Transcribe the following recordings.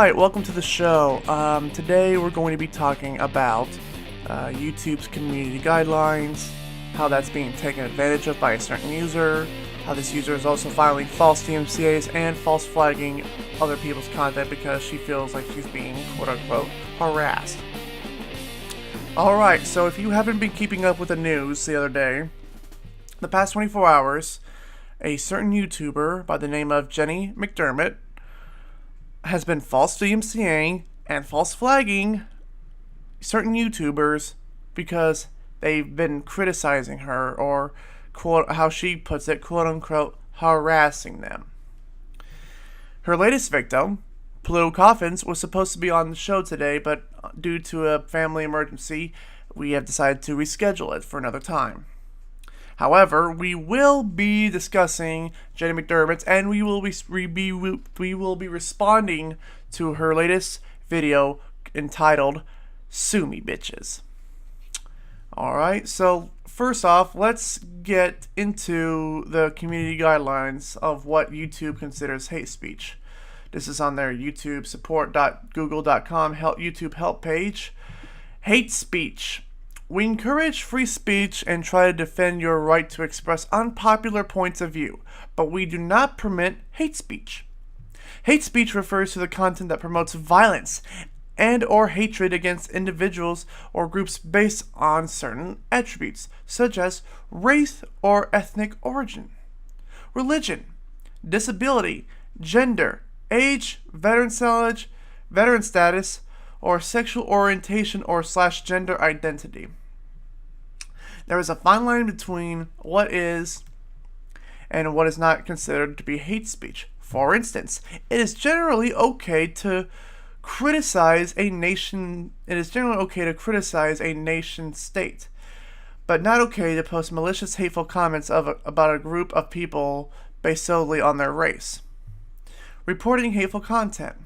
Alright, welcome to the show. Today we're going to be talking about YouTube's community guidelines, how that's being taken advantage of by a certain user, how this user is also filing false DMCAs and false flagging other people's content because she feels like she's being quote-unquote harassed. Alright, so if you haven't been keeping up with the news the other day, the past 24 hours, a certain YouTuber by the name of Jenny McDermott has been false DMCAing and false flagging certain YouTubers because they've been criticizing her or, quote, how she puts it, quote unquote, harassing them. Her latest victim, Pluto Coffins, was supposed to be on the show today, but due to a family emergency, we have decided to reschedule it for another time. However, we will be discussing Jenny McDermott, and we will be responding to her latest video entitled "Sue Me Bitches." Alright, so first off, let's get into the community guidelines of what YouTube considers hate speech. This is on their YouTube support.google.com YouTube help page. Hate speech. We encourage free speech and try to defend your right to express unpopular points of view, but we do not permit hate speech. Hate speech refers to the content that promotes violence and or hatred against individuals or groups based on certain attributes, such as race or ethnic origin, religion, disability, gender, age, veteran status, or sexual orientation or / gender identity. There is a fine line between what is and what is not considered to be hate speech. For instance, it is generally okay to criticize a nation. It is generally okay to criticize a nation state, but not okay to post malicious, hateful comments about a group of people based solely on their race. Reporting hateful content.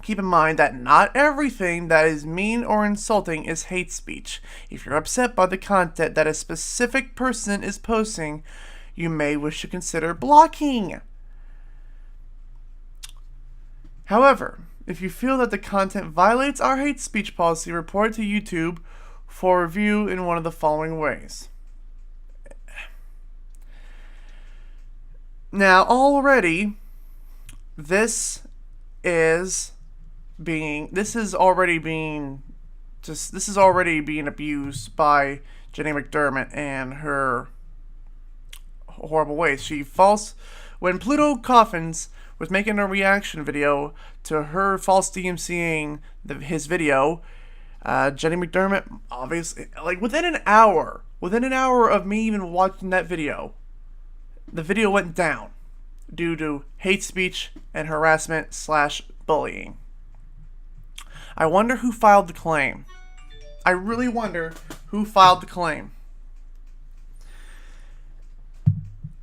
Keep in mind that not everything that is mean or insulting is hate speech. If you're upset by the content that a specific person is posting, you may wish to consider blocking. However, if you feel that the content violates our hate speech policy, report it to YouTube for review in one of the following ways. Now, already, this is already being abused by Jenny McDermott and her horrible ways. When Pluto Coffins was making a reaction video to her false DMCAing his video, Jenny McDermott obviously, like within an hour of me even watching that video, the video went down due to hate speech and harassment / bullying. I wonder who filed the claim. I really wonder who filed the claim.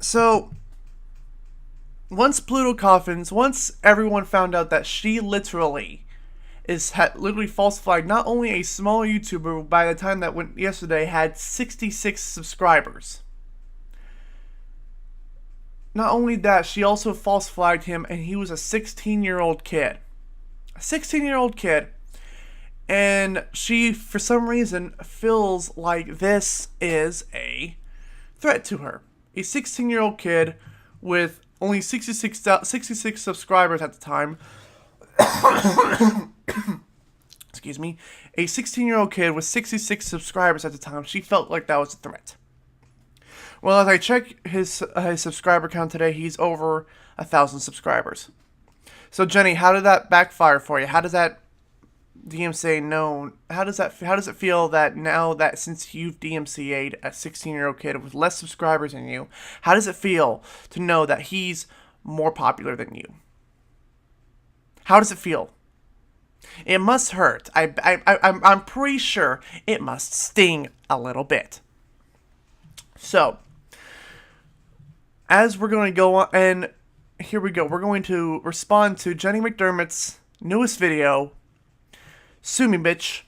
So, once everyone found out that she literally false flagged not only a small YouTuber by the time that went yesterday had 66 subscribers. Not only that, she also false flagged him, and he was a 16-year-old kid. A 16-year-old kid. And she, for some reason, feels like this is a threat to her. A 16-year-old kid with only 66 subscribers at the time. Excuse me. A 16-year-old kid with 66 subscribers at the time. She felt like that was a threat. Well, as I check his subscriber count today, he's over 1,000 subscribers. So, Jenny, how did that backfire for you? How does that DMCA know? How does it feel that now that since you've DMCA'd a 16-year-old kid with less subscribers than you, how does it feel to know that he's more popular than you? How does it feel? It must hurt. I'm pretty sure it must sting a little bit. So, as we're going to go on, and here we go. We're going to respond to Jenny McDermott's newest video, Sue Me Bitch,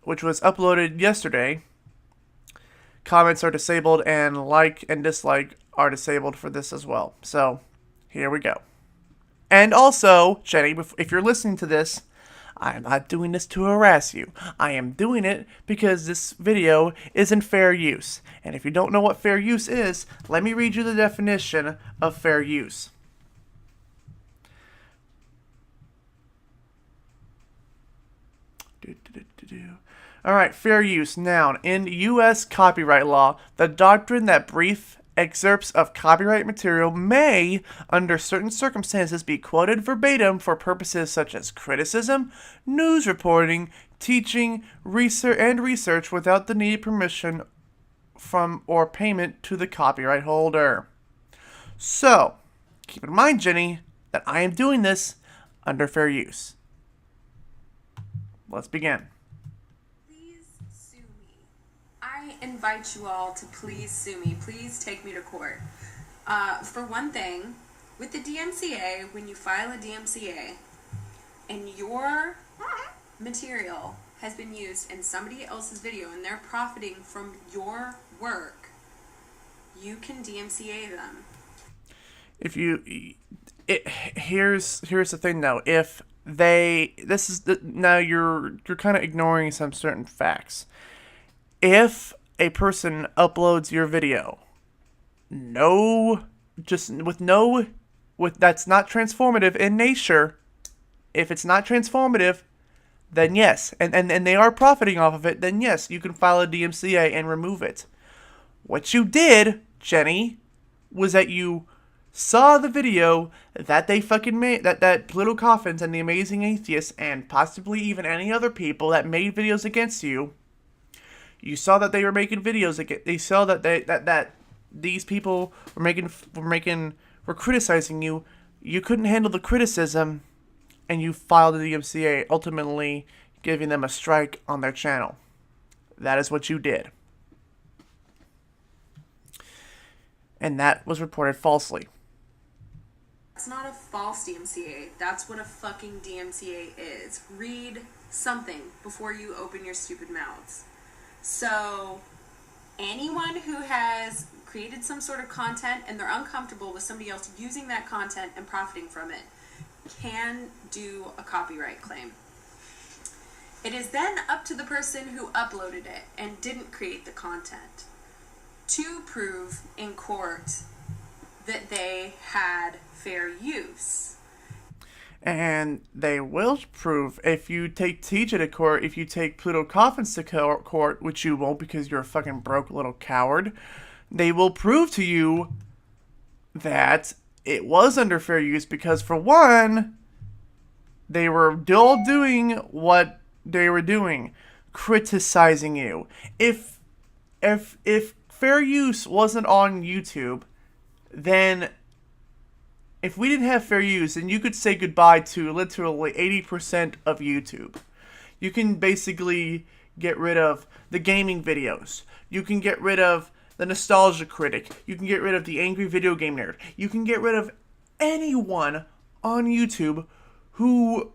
which was uploaded yesterday. Comments are disabled, and like and dislike are disabled for this as well. So, here we go. And also, Jenny, if you're listening to this, I am not doing this to harass you. I am doing it because this video isn't fair use. And if you don't know what fair use is, let me read you the definition of fair use. Alright, fair use. Noun. In U.S. copyright law, the doctrine that brief excerpts of copyright material may, under certain circumstances, be quoted verbatim for purposes such as criticism, news reporting, teaching, research without the needed permission from or payment to the copyright holder. So, keep in mind, Jenny, that I am doing this under fair use. Let's begin. I invite you all to please sue me. Please take me to court. For one thing, with the DMCA, when you file a DMCA and your material has been used in somebody else's video and they're profiting from your work, you can DMCA them. If you, here's the thing though. If they, now you're kind of ignoring some certain facts. If a person uploads your video, that's not transformative in nature, if it's not transformative, then yes, and they are profiting off of it, then yes, you can file a DMCA and remove it. What you did, Jenny, was that you saw the video that they fucking made, that Pluto Coffins and the Amazing Atheists and possibly even any other people that made videos against you. You saw that they were making videos. They saw that that these people were criticizing you. You couldn't handle the criticism, and you filed a DMCA, ultimately giving them a strike on their channel. That is what you did, and that was reported falsely. It's not a false DMCA. That's what a fucking DMCA is. Read something before you open your stupid mouths. So, anyone who has created some sort of content and they're uncomfortable with somebody else using that content and profiting from it can do a copyright claim. It is then up to the person who uploaded it and didn't create the content to prove in court that they had fair use. And they will prove, if you take TJ to court, if you take Pluto Coffins to court, which you won't because you're a fucking broke little coward, they will prove to you that it was under fair use because, for one, they were all doing what they were doing, criticizing you. If fair use wasn't on YouTube, then if we didn't have fair use, then you could say goodbye to literally 80% of YouTube. You can basically get rid of the gaming videos. You can get rid of the nostalgia critic. You can get rid of the angry video game nerd. You can get rid of anyone on YouTube who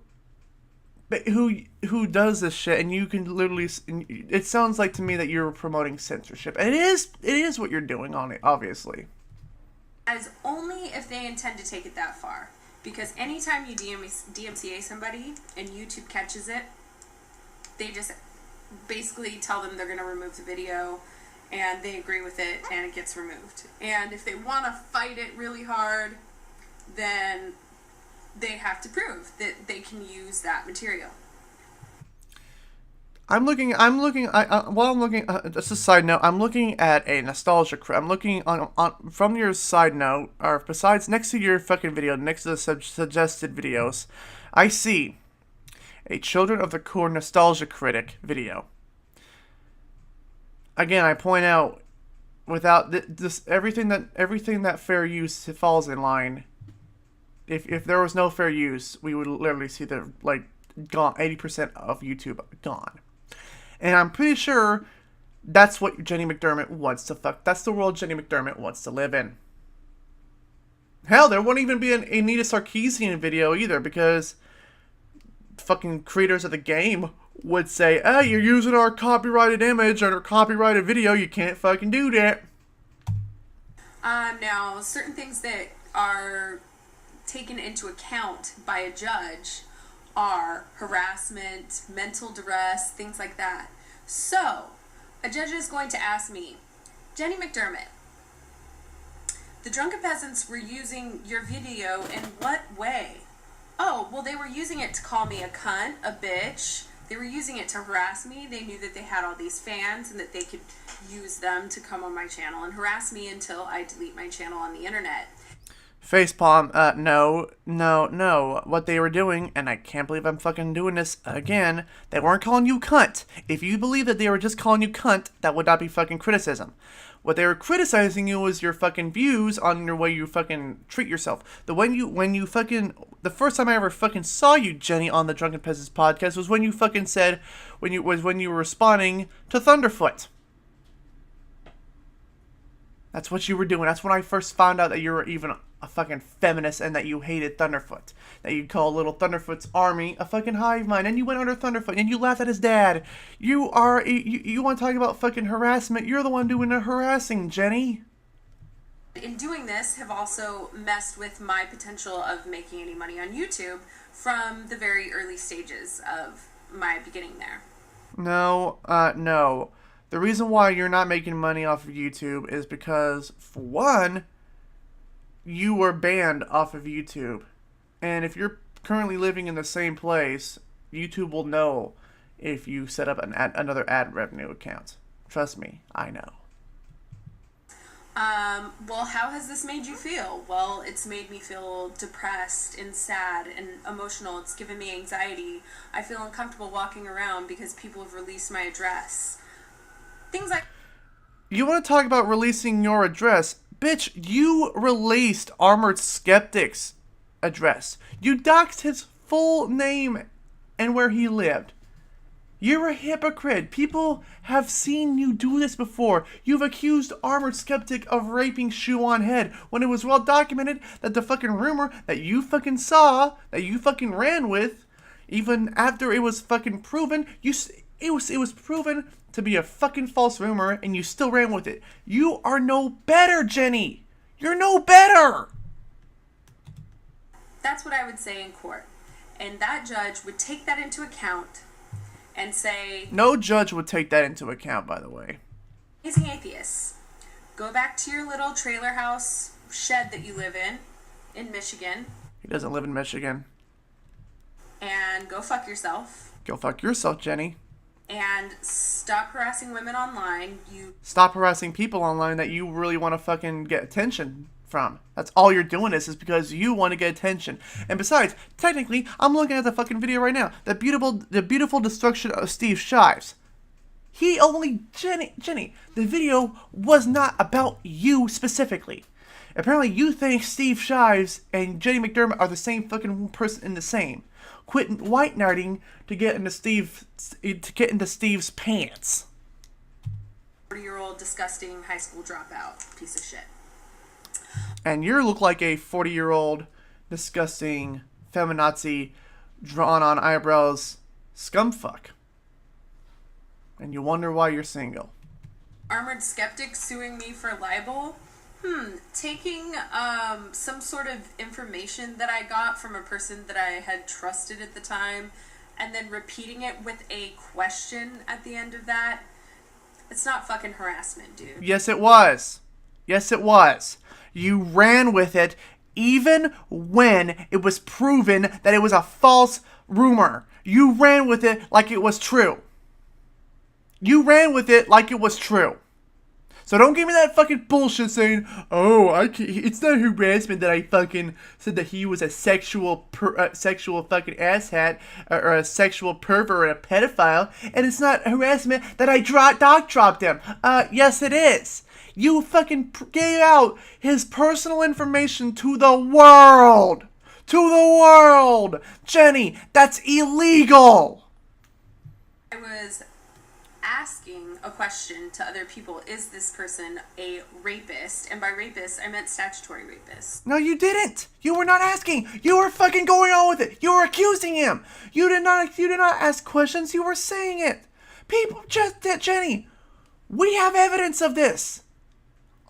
does this shit, and you can literally. It sounds like to me that you're promoting censorship, and it is what you're doing on it, obviously. As only if they intend to take it that far. Because anytime you DMCA somebody and YouTube catches it, they just basically tell them they're going to remove the video, and they agree with it, and it gets removed. And if they want to fight it really hard, then they have to prove that they can use that material. Just a side note, I'm looking at a nostalgia, I'm looking on from your side note, or besides, next to your fucking video, next to the suggested videos, I see a Children of the Corn nostalgia critic video. Again, I point out, without this, everything that fair use falls in line, if there was no fair use, we would literally see the, gone, 80% of YouTube gone. And I'm pretty sure that's what Jenny McDermott wants to that's the world Jenny McDermott wants to live in. Hell, there won't even be an Anita Sarkeesian video either, because fucking creators of the game would say, hey, you're using our copyrighted image or our copyrighted video, you can't fucking do that. Now, certain things that are taken into account by a judge are harassment, mental duress, things like that. So, a judge is going to ask me, Jenny McDermott, the drunken peasants were using your video in what way? Oh, well, they were using it to call me a cunt, a bitch. They were using it to harass me. They knew that they had all these fans and that they could use them to come on my channel and harass me until I delete my channel on the internet. Facepalm, no. What they were doing, and I can't believe I'm fucking doing this again, they weren't calling you cunt. If you believe that they were just calling you cunt, that would not be fucking criticism. What they were criticizing you was your fucking views on your way you fucking treat yourself. The first time I ever fucking saw you, Jenny, on the Drunken Peasants podcast was when you fucking said, when you were responding to Thunderfoot. That's what you were doing. That's when I first found out that you were even a fucking feminist and that you hated Thunderfoot. That you called little Thunderfoot's army a fucking hive mind. And you went under Thunderfoot and you laughed at his dad. You want to talk about fucking harassment? You're the one doing the harassing, Jenny. In doing this, have also messed with my potential of making any money on YouTube from the very early stages of my beginning there. No. The reason why you're not making money off of YouTube is because, for one, you were banned off of YouTube. And if you're currently living in the same place, YouTube will know if you set up another ad revenue account. Trust me, I know. Well, how has this made you feel? Well, it's made me feel depressed and sad and emotional. It's given me anxiety. I feel uncomfortable walking around because people have released my address. Things like... You want to talk about releasing your address? Bitch, you released Armored Skeptic's address. You doxed his full name and where he lived. You're a hypocrite. People have seen you do this before. You've accused Armored Skeptic of raping Shoe on Head when it was well documented that the fucking rumor that you fucking saw, that you fucking ran with, even after it was fucking proven, it was proven to be a fucking false rumor, and you still ran with it. You are no better, Jenny. You're no better. That's what I would say in court. And that judge would take that into account and say... No judge would take that into account, by the way. Amazing atheists. Go back to your little trailer house shed that you live in Michigan. He doesn't live in Michigan. And go fuck yourself. Go fuck yourself, Jenny. And stop harassing women online. Stop harassing people online that you really want to fucking get attention from. That's all you're doing is because you want to get attention. And besides, technically, I'm looking at the fucking video right now. The beautiful destruction of Steve Shives. Jenny, the video was not about you specifically. Apparently, you think Steve Shives and Jenny McDermott are the same fucking person in the same. Quit white knighting to get into Steve's pants. 40-year-old disgusting high school dropout piece of shit. And you look like a 40-year-old disgusting feminazi drawn on eyebrows scumfuck. And you wonder why you're single. Armored Skeptic suing me for libel. Taking some sort of information that I got from a person that I had trusted at the time and then repeating it with a question at the end of that. It's not fucking harassment, dude. Yes, it was. You ran with it even when it was proven that it was a false rumor. You ran with it like it was true. So don't give me that fucking bullshit saying, it's not harassment that I fucking said that he was a sexual fucking asshat or a sexual pervert or a pedophile, and it's not harassment that I doc dropped him. Yes it is. You fucking gave out his personal information to the world. Jenny, that's illegal. I was asking a question to other people. Is this person a rapist? And by rapist, I meant statutory rapist. No, you didn't. You were not asking. You were fucking going on with it. You were accusing him. You did not ask questions. You were saying it. People, Jenny, we have evidence of this.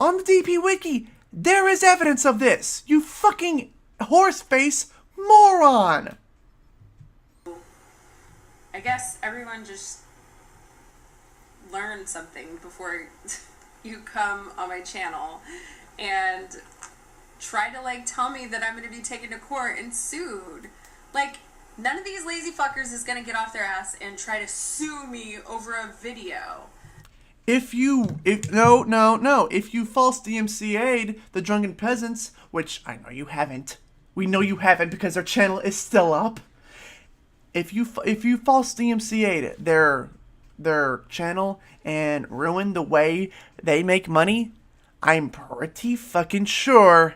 On the DP Wiki, there is evidence of this. You fucking horse face moron. I guess everyone just learn something before you come on my channel and try to like tell me that I'm going to be taken to court and sued. Like, none of these lazy fuckers is going to get off their ass and try to sue me over a video. If you false DMCA'd the Drunken Peasants, which I know you haven't. We know you haven't because their channel is still up. If you false DMCA'd their channel and ruined the way they make money, I'm pretty fucking sure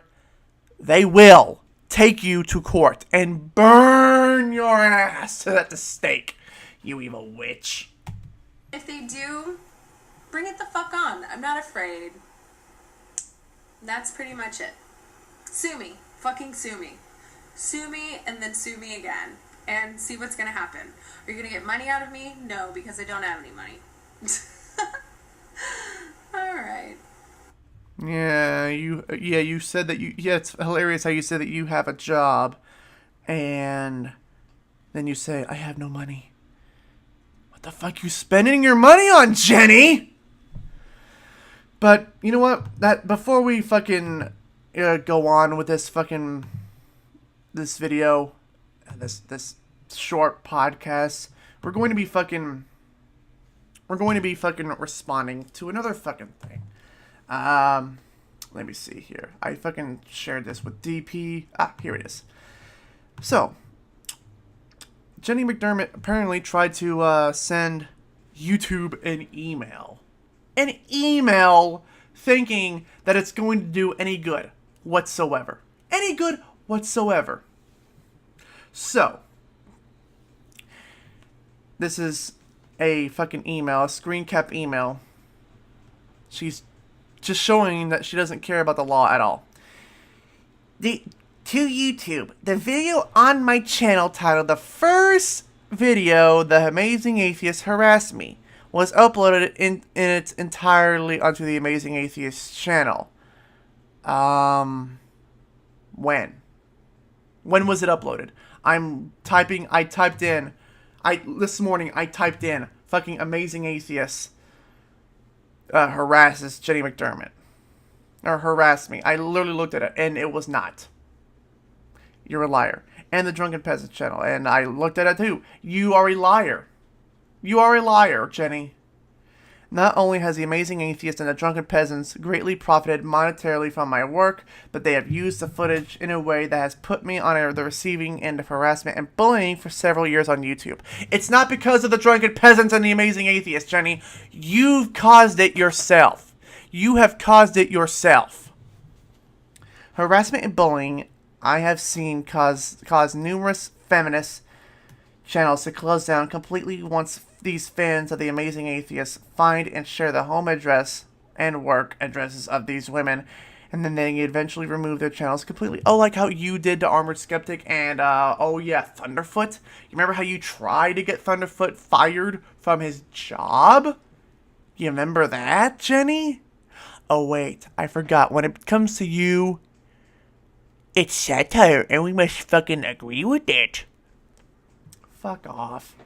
they will take you to court and burn your ass at the stake, you evil witch. If they do, bring it the fuck on. I'm not afraid. That's pretty much it. Sue me. Fucking sue me. Sue me and then sue me again. And see what's gonna happen. Are you gonna get money out of me? No, because I don't have any money. Alright. Yeah, you said that it's hilarious how you said that you have a job and then you say, I have no money. What the fuck you spending your money on, Jenny? But, you know what? That before we fucking go on with this video, this short podcast, we're going to be fucking responding to another fucking thing. Let me see here. I fucking shared this with DP. Here it is. So, Jenny McDermott apparently tried to send YouTube an email. An email thinking that it's going to do any good whatsoever. Any good whatsoever. So, this is a fucking email, a screen cap email. She's just showing that she doesn't care about the law at all. To YouTube, the video on my channel titled "The First Video The Amazing Atheist Harassed Me" was uploaded in its entirely onto the Amazing Atheist channel. When? When was it uploaded? This morning I typed in fucking Amazing Atheist harasses Jenny McDermott. Or harassed me. I literally looked at it and it was not. You're a liar. And the Drunken Peasants channel. And I looked at it too. You are a liar. You are a liar, Jenny. Not only has the Amazing Atheist and the Drunken Peasants greatly profited monetarily from my work, but they have used the footage in a way that has put me on the receiving end of harassment and bullying for several years on YouTube. It's not because of the Drunken Peasants and the Amazing Atheist, Jenny. You've caused it yourself. You have caused it yourself. Harassment and bullying I have seen cause numerous feminist channels to close down completely once these fans of the Amazing Atheists find and share the home address and work addresses of these women, and then they eventually remove their channels completely. Oh, like how you did to Armored Skeptic and, Thunderfoot? You remember how you tried to get Thunderfoot fired from his job? You remember that, Jenny? Oh, wait, I forgot. When it comes to you, it's satire, and we must fucking agree with it. Fuck off.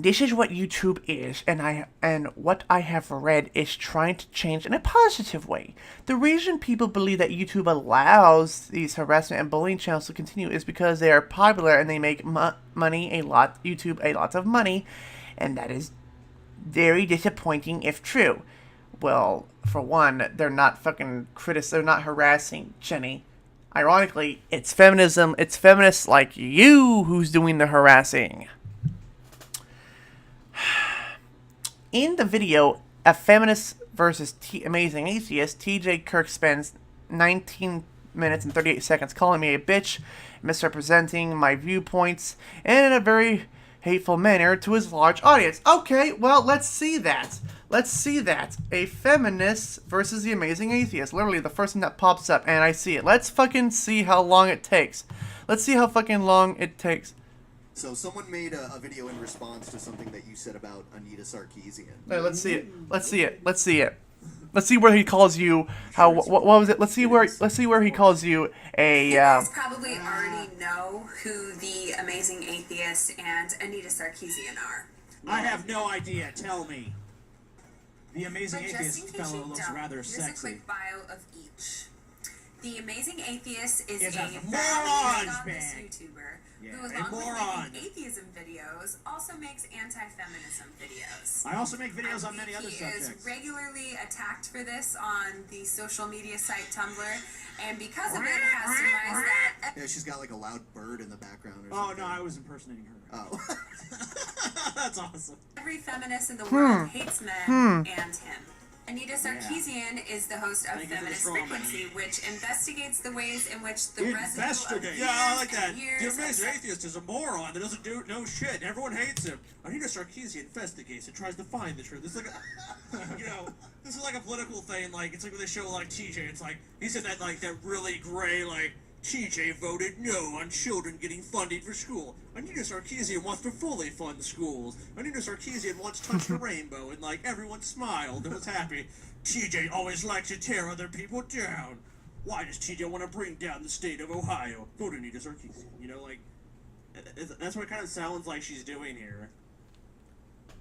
This is what YouTube is, and what I have read is trying to change in a positive way. The reason people believe that YouTube allows these harassment and bullying channels to continue is because they are popular and they make money YouTube a lot of money, and that is very disappointing if true. Well, for one, they're not fucking they're not harassing Jenny. Ironically, it's feminism, it's feminists like you who's doing the harassing. In the video, A Feminist versus Amazing Atheist, TJ Kirk spends 19 minutes and 38 seconds calling me a bitch, misrepresenting my viewpoints, and in a very hateful manner to his large audience. Okay, well, let's see that. Let's see that. A feminist versus the Amazing Atheist. Literally the first thing that pops up, and I see it. Let's fucking see how long it takes. Let's see how fucking long it takes. So someone made a video in response to something that you said about Anita Sarkeesian. Let's see it. Let's see it. Let's see it. Let's see where he calls you. What was it? Let's see where he calls you a. You guys probably already know who the Amazing Atheist and Anita Sarkeesian are. I have no idea. Tell me. The Amazing But just Atheist in case fellow you looks don't, rather here's sexy. a quick bio of each. The Amazing Atheist is It's a a badly morons godless band. YouTuber Yeah, who, a along with moron. making atheism videos, also makes anti-feminism videos. I also make videos on many other He subjects. is regularly attacked for this on the social media site Tumblr, and because of it has surmised that Yeah, she's got like a loud bird in the background or Oh something. no, I was impersonating her. Oh. That's awesome. every feminist in the world hates men and him. Anita Sarkeesian is the host of Thank you for the Feminist straw man. Frequency, which investigates the ways in which the residue of Investigate. years Yeah, I like that. and The years of Amazing Atheist is a moron that doesn't do no shit. Everyone hates him. Anita Sarkeesian investigates and tries to find the truth. It's like, this is like a political thing. Like it's like when they show like TJ. It's like he said that like that really gray like. TJ voted no on children getting funding for school. Anita Sarkeesian wants to fully fund the schools. Anita Sarkeesian once touched the rainbow and like everyone smiled and was happy. TJ always likes to tear other people down. Why does TJ want to bring down the state of Ohio? Vote Anita Sarkeesian. You know, like that's what it kind of sounds like she's doing here.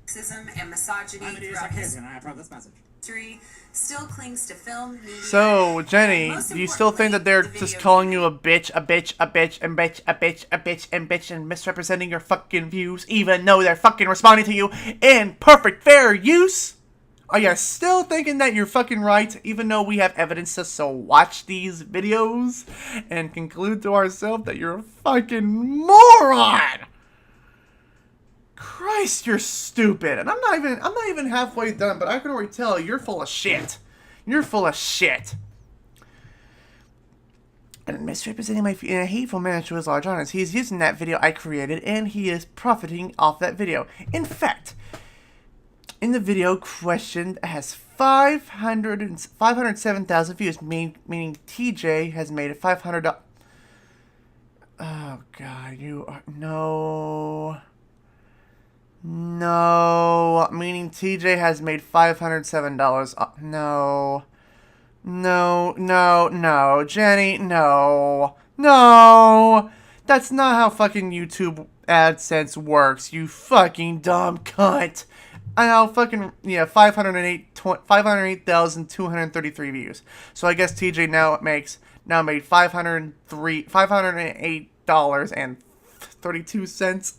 sexism and misogyny I'm Anita throughout Sarkeesian, and I approve this message. history still clings to film, media. So, Jenny, Most do you still think that they're importantly, the just video calling you a bitch, a bitch, a bitch, and bitch, a bitch, a bitch, and bitch, and misrepresenting your fucking views, even though they're fucking responding to you in perfect fair use? Are you still thinking that you're fucking right, even though we have evidence to so watch these videos and conclude to ourselves that you're a fucking moron? Christ, you're stupid. And I'm not even halfway done, but I can already tell you're full of shit. You're full of shit. And misrepresenting my in a hateful manner to his large audience. He is using that video I created, and he is profiting off that video. In fact, in the video questioned has 507,000 views, meaning TJ has made it $500. Oh God, you are no. No, meaning TJ has made $507. No. No, Jenny, no. That's not how fucking YouTube AdSense works, you fucking dumb cunt. I know, fucking, yeah, 508,233 views. So I guess TJ now made $508.32.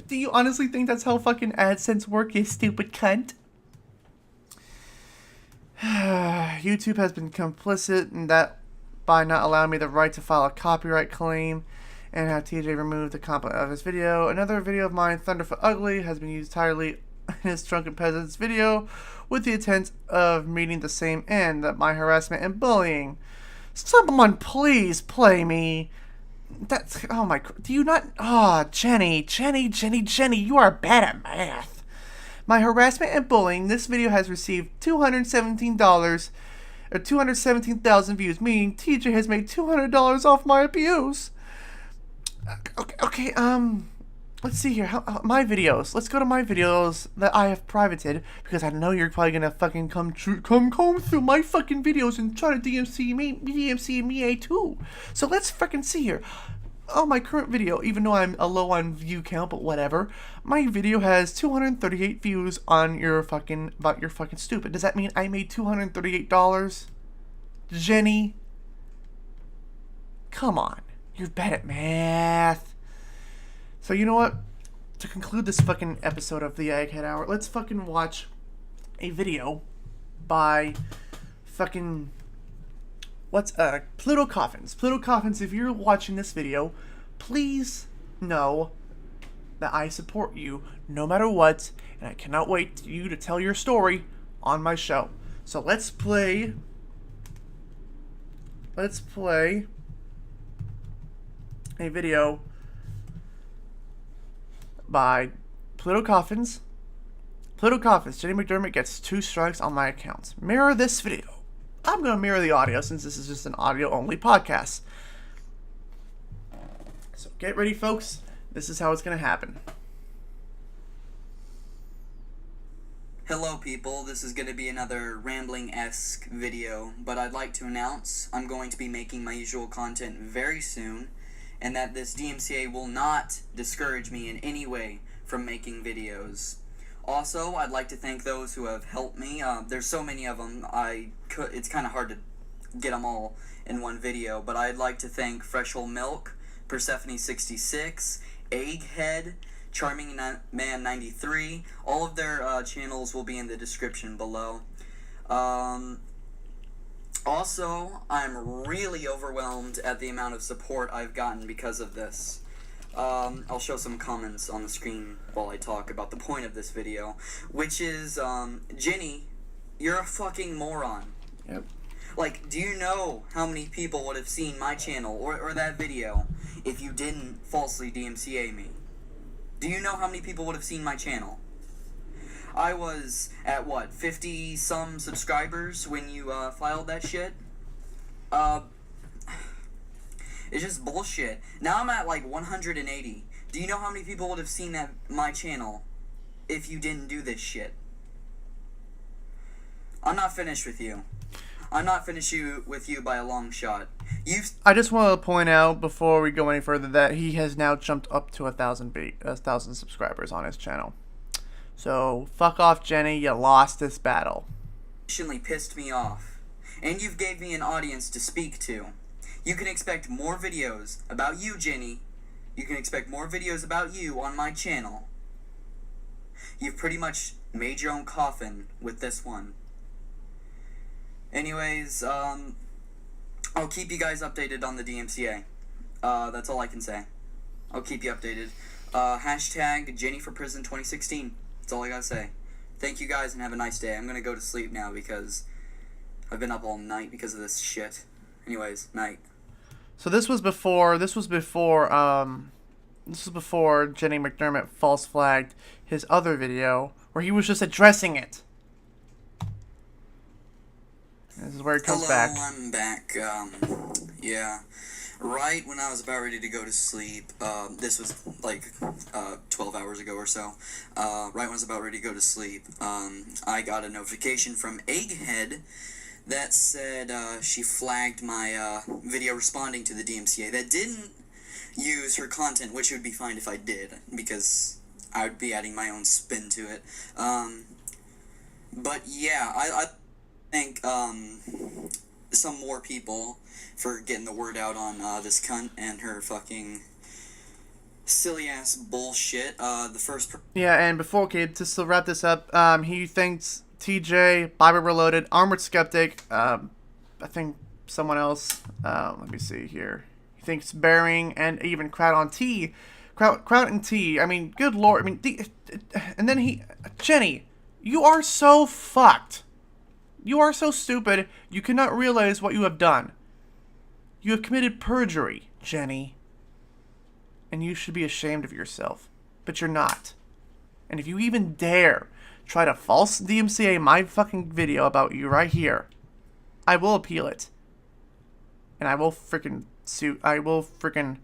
Do you honestly think that's how fucking AdSense work, you stupid cunt? YouTube has been complicit in that by not allowing me the right to file a copyright claim and have TJ remove the content of his video. Another video of mine, Thunderfoot Ugly, has been used entirely in his Drunken Peasants video with the intent of meeting the same end, that my harassment and bullying. Someone please play me. That's, oh my, do you not, Jenny, you are bad at math. My harassment and bullying, this video has received $217, or 217,000 views, meaning TJ has made $200 off my abuse. Okay, let's see here, my videos, let's go to my videos that I have privated, because I know you're probably gonna fucking come through my fucking videos and try to DMC me too. So let's fucking see here. Oh, my current video, even though I'm a low on view count, but whatever, my video has 238 views on your fucking, about your fucking stupid. Does that mean I made $238? Jenny? Come on. You're bad at math. So you know what? To conclude this fucking episode of the Egghead Hour, let's fucking watch a video by fucking... Pluto Coffins. Pluto Coffins, if you're watching this video, please know that I support you no matter what, and I cannot wait for you to tell your story on my show. So let's play a video by Pluto Coffins. Pluto Coffins, Jenny McDermott gets 2 strikes on my account. Mirror this video. I'm going to mirror the audio since this is just an audio-only podcast. So get ready, folks. This is how it's going to happen. Hello people, this is going to be another rambling-esque video, but I'd like to announce I'm going to be making my usual content very soon, and that this DMCA will not discourage me in any way from making videos. Also, I'd like to thank those who have helped me. There's so many of them, it's kind of hard to get them all in one video, but I'd like to thank Fresh Whole Milk, Persephone66, Egghead, Charming Man 93. All of their channels will be in the description below. Also, I'm really overwhelmed at the amount of support I've gotten because of this. I'll show some comments on the screen while I talk about the point of this video, which is, Jenny, you're a fucking moron. Yep. Like, do you know how many people would have seen my channel or that video if you didn't falsely DMCA me? Do you know how many people would have seen my channel? I was at, what, 50-some subscribers when you filed that shit? It's just bullshit. Now I'm at, like, 180. Do you know how many people would have seen my channel if you didn't do this shit? I'm not finished with you. I'm not finished with you by a long shot. I just want to point out before we go any further that he has now jumped up to 1,000 subscribers on his channel. So fuck off, Jenny. You lost this battle. Pissed me off, and you've gave me an audience to speak to. You can expect more videos about you, Jenny. You can expect more videos about you on my channel. You've pretty much made your own coffin with this one. Anyways, I'll keep you guys updated on the DMCA. That's all I can say. I'll keep you updated. Hashtag Jenny for Prison 2016. That's all I gotta say. Thank you guys and have a nice day. I'm gonna go to sleep now because I've been up all night because of this shit. Anyways, night. So this was before Jenny McDermott false flagged his other video where he was just addressing it. This is where it comes back. Hello, I'm back. Yeah. Right when I was about ready to go to sleep, this was like 12 hours ago or so, right when I was about ready to go to sleep, I got a notification from Egghead that said she flagged my video responding to the DMCA. That didn't use her content, which would be fine if I did, because I would be adding my own spin to it. But yeah, I thank some more people for getting the word out on this cunt and her fucking silly ass bullshit. Yeah, and before, okay, just to wrap this up, he thanks TJ, Bible Reloaded, Armored Skeptic, I think someone else, let me see here. He thanks Bearing and even Crowd and T. I mean, good lord, I mean, and then Jenny, you are so fucked. You are so stupid, you cannot realize what you have done. You have committed perjury, Jenny. And you should be ashamed of yourself. But you're not. And if you even dare try to false DMCA my fucking video about you right here, I will appeal it. And I will freaking sue. I will freaking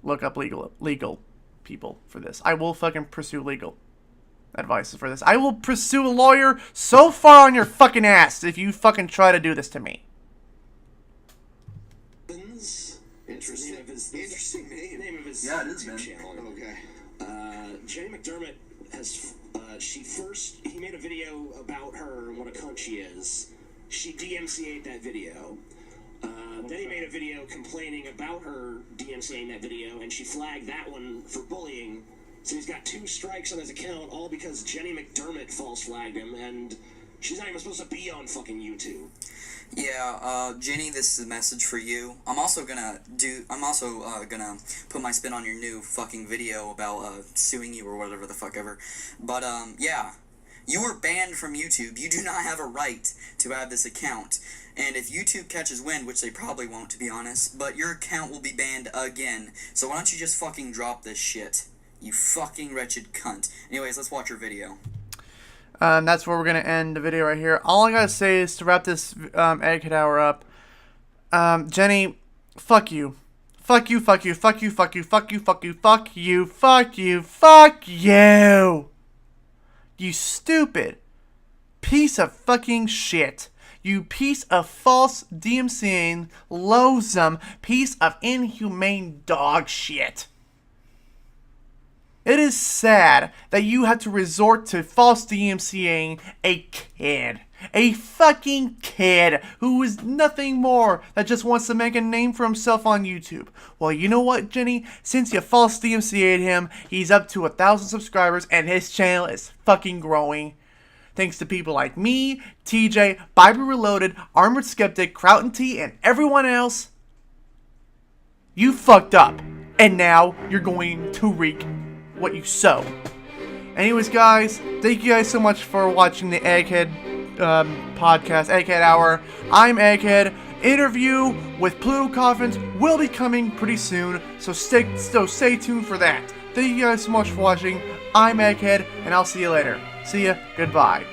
look up legal people for this. I will fucking pursue legal advice for this. I will pursue a lawyer so far on your fucking ass if you fucking try to do this to me. Interesting. Interesting name. Name of his Yeah, it is, man. channel. Okay. Jenny McDermott has, he made a video about her and what a cunt she is. She DMCA'd that video. Then he made a video complaining about her DMCAing that video, and she flagged that one for bullying. So he's got 2 strikes on his account, all because Jenny McDermott false flagged him, and she's not even supposed to be on fucking YouTube. Yeah, Jenny, this is a message for you. I'm also gonna put my spin on your new fucking video about suing you or whatever the fuck ever. But yeah, you were banned from YouTube. You do not have a right to have this account. And if YouTube catches wind, which they probably won't, to be honest, but your account will be banned again. So why don't you just fucking drop this shit? You fucking wretched cunt. Anyways, let's watch your video. That's where we're going to end the video right here. All I got to say is to wrap this Egghead Hour up. Jenny, fuck you. Fuck you, fuck you, fuck you, fuck you, fuck you, fuck you, fuck you, fuck you, fuck you. You stupid piece of fucking shit. You piece of false DMCAing, loathsome piece of inhumane dog shit. It is sad that you have to resort to false DMCAing a kid. A fucking kid who is nothing more that just wants to make a name for himself on YouTube. Well, you know what, Jenny? Since you false DMCA'd him, he's up to 1,000 subscribers and his channel is fucking growing. Thanks to people like me, TJ, Bible Reloaded, Armored Skeptic, Crowton T, and everyone else. You fucked up. And now you're going to reap what you sow. Anyways, guys, thank you guys so much for watching the Egghead podcast, Egghead Hour. I'm Egghead. Interview with Pluto Coffins will be coming pretty soon, so stay tuned for that. Thank you guys so much for watching. I'm Egghead, and I'll see you later. See ya. Goodbye.